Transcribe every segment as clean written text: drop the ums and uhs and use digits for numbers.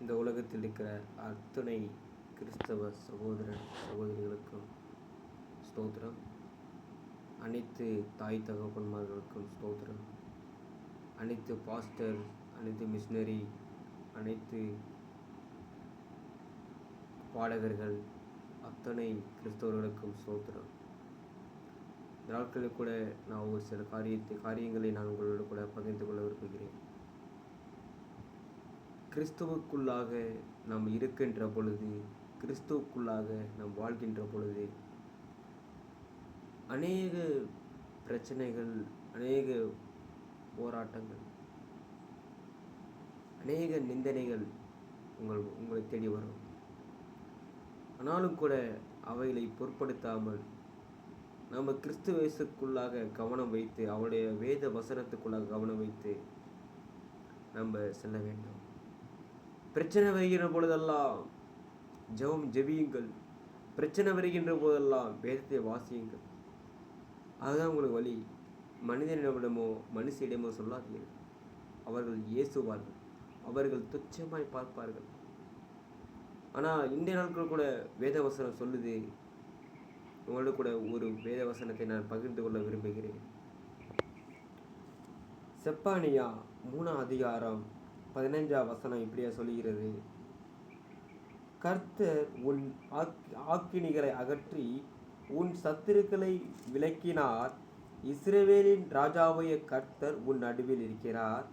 இந்த உலகத்தில் இருக்கிற அத்தனை கிறிஸ்தவ சகோதரிகளுக்கும் ஸ்தோத்திரம். அனைத்து தாய் தகப்பன்மார்களுக்கும் ஸ்தோத்திரம். அனைத்து பாஸ்டர், அனைத்து மிஷினரி, அனைத்து பாடகர்கள், அத்தனை கிறிஸ்தவர்களுக்கும் ஸ்தோத்திரம். இந்த நாட்களில் கூட நான் ஒரு சில காரியங்களை நான் உங்களோடு கூட பகிர்ந்து கொள்ள விரும்புகிறேன். கிறிஸ்துவுக்குள்ளாக நாம் இருக்கின்ற பொழுது, கிறிஸ்துவுக்குள்ளாக நாம் வாழ்கின்ற பொழுது அநேக பிரச்சனைகள், அநேக போராட்டங்கள், அநேக நிந்தனைகள் உங்களை தேடி வரும். ஆனாலும் கூட அவைகளை பொருட்படுத்தாமல் நம்ம கிறிஸ்துவேசுக்குள்ளாக கவனம் வைத்து, அவருடைய வேத வசனத்துக்குள்ளாக கவனம் வைத்து நம்ம செல்ல வேண்டும். பிரச்சனை வருகின்ற பொழுதெல்லாம் ஜெபியுங்கள். பிரச்சனை வருகின்ற போதெல்லாம் வேதத்தை வாசியுங்கள். அதுதான் உங்களுக்கு வழி. மனிதனிடமோ மனுஷிடமோ சொல்லாதீர்கள். அவர்கள் ஏசுவார்கள், அவர்கள் துச்சமாய் பார்ப்பார்கள். ஆனால் இன்றைய நாட்கள் கூட வேதவசனம் சொல்லுது. உங்களோட கூட ஒரு வேதவசனத்தை நான் பகிர்ந்து கொள்ள விரும்புகிறேன். செப்பானியா 3:15 இப்படியா சொல்லுகிறது: கர்த்தர் உன் ஆக்கினிகளை அகற்றி உன் சத்துருக்களை விலக்கினார். இஸ்ரவேலின் ராஜாவாகிய கர்த்தர் உன் நடுவில் இருக்கிறார்.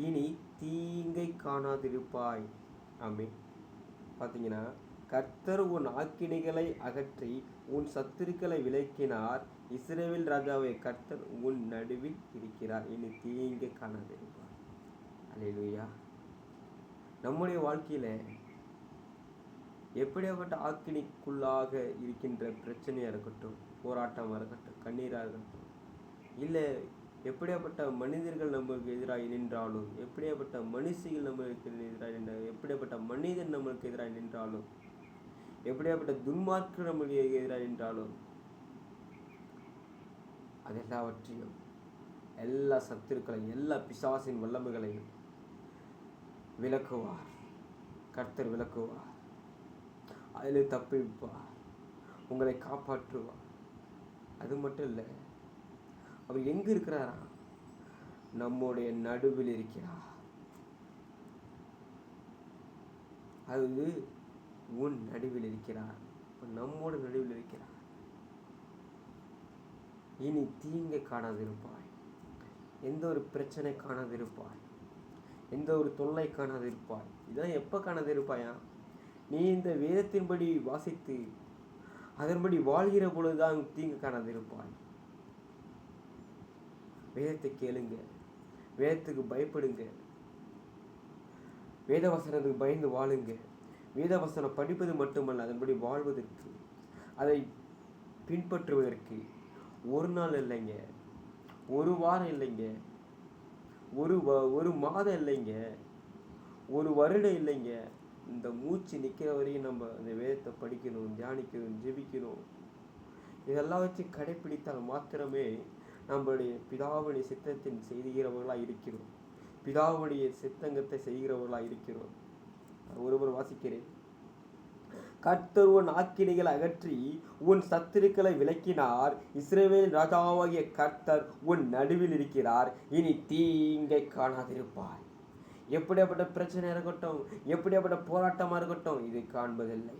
இனி தீங்கை காணாதிருப்பாய். ஆமென். பார்த்தீங்கன்னா, கர்த்தர் உன் ஆக்கினைகளை அகற்றி உன் சத்துருக்களை விலக்கினார். இஸ்ரவேல் ராஜாவை கர்த்தர் உன் நடுவில் இருக்கிறார். இனி தீங்கை காணாதிருப்பார். அல்லேலூயா. நம்முடைய வாழ்க்கையில எப்படியாப்பட்ட ஆக்கினிக்குள்ளாக இருக்கின்ற பிரச்சனையாக இருக்கட்டும், போராட்டமாக இருக்கட்டும், கண்ணீராக இருக்கட்டும், இல்லை எப்படியாப்பட்ட மனிதர்கள் நம்மளுக்கு எதிராக நின்றாலும், எப்படியாப்பட்ட மனுஷிகள் நம்மளுக்கு எதிராக நின்றாலும், எப்படியாப்பட்ட மனிதன் நம்மளுக்கு எதிராக நின்றாலும், எப்படியாப்பட்ட துன்மார்க்கு நம்மளுக்கு எதிராக நின்றாலும், அதெல்லாவற்றையும், எல்லா சத்துருக்களையும், எல்லா பிசாசின் வல்லமைகளையும் விலக்குவார். கர்த்தர் விலக்குவார். அதில் தப்பிப்பார். உங்களை காப்பாற்றுவார். அது மட்டும் இல்லை, அவர் எங்கே இருக்கிறாரா? நம்முடைய நடுவில் இருக்கிறார். அது உன் நடுவில் இருக்கிறார். நம்மோட நடுவில் இருக்கிறார். இனி தீங்கை காணாதிருப்பாய். எந்த ஒரு பிரச்சனை காணாதிருப்பாய். எந்த ஒரு தொல்லை காணாதிருப்பாய். இதெல்லாம் எப்போ காணாதிருப்பாயா? நீ இந்த வேதத்தின்படி வாசித்து அதன்படி வாழ்கிற பொழுதுதான் தீங்கு காணாதிருப்பாய். வேதத்தை கேளுங்க, வேதத்துக்கு பயப்படுங்க, வேதவசனத்துக்கு பயந்து வாழுங்க. வேதவசனம் படிப்பது மட்டுமல்ல, அதன்படி வாழ்வதற்கு, அதை பின்பற்றுவதற்கு ஒரு நாள் இல்லைங்க, ஒரு வாரம் இல்லைங்க, ஒரு மாதம் இல்லைங்க, ஒரு வருடம் இல்லைங்க. இந்த மூச்சு நிற்கிற வரையும் நம்ம அந்த வேதத்தை படிக்கணும், தியானிக்கணும், ஜெபிக்கணும். இதெல்லாம் வச்சு கடைப்பிடித்தால் மாத்திரமே நம்மளுடைய பிதாவுடைய சித்தத்தின் செய்கிறவர்களாக இருக்கிறோம். பிதாவுடைய சித்தங்கத்தை செய்கிறவர்களாக இருக்கிறோம். ஒருவர் வாசிக்கிறேன்: கர்த்தர் உன் ஆக்கினைகளை அகற்றி உன் சத்துருக்களை விலக்கினார். இஸ்ரவேல் ராஜாவாகிய கர்த்தர் உன் நடுவில் இருக்கிறார். இனி தீங்கை காணாதிருப்பாய். எப்படியாப்பட்ட பிரச்சனை இருக்கட்டும், எப்படியாப்பட்ட போராட்டமாக இருக்கட்டும், இதை காண்பதில்லை.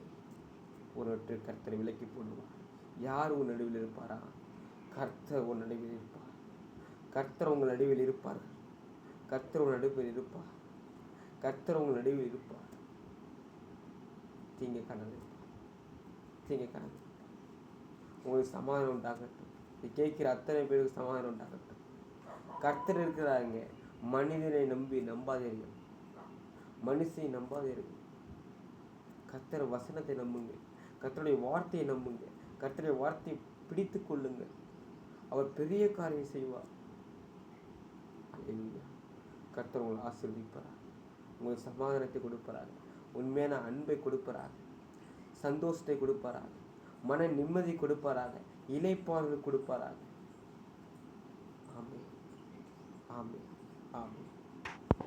ஒருவற்று கர்த்தரை விலக்கி போடுவார். யார் உன் நடுவில் இருப்பாரா? கர்த்தர் உன் நடுவில் இருப்பார். கர்த்தர் உங்கள் நடுவில் இருப்பார். கர்த்தர் உங்கள் நடுவில் இருப்பார். கர்த்தர் உங்கள் நடுவில் இருப்பார். தீங்கை காணாதிருப்பார். தீங்கை காணாதிருப்பார். உங்களுக்கு சமாதானம் உண்டாகட்டும். இது கேட்கிற அத்தனை பேருக்கு சமாதானம் உண்டாகட்டும். கர்த்தர் இருக்கிறாங்க. மனிதனை நம்பாதீர்கள். மனுஷனை நம்பாதீர்கள். கர்த்தர் வசனத்தை நம்புங்க. கர்த்தருடைய வார்த்தையை நம்புங்க. கர்த்தருடைய வார்த்தையை பிடித்து கொள்ளுங்கள். அவர் பெரிய காரியம் செய்வார். கர்த்தர் உங்களை ஆசீர்வதிப்பார். உங்களுக்கு சமாதானத்தை கொடுப்பார். உண்மையான அன்பை கொடுப்பார். சந்தோஷத்தை கொடுப்பார். மன நிம்மதி கொடுப்பாராக. இளைப்பாறுதல் கொடுப்பாராக. ஆமென். ஆமென். ஆமென்.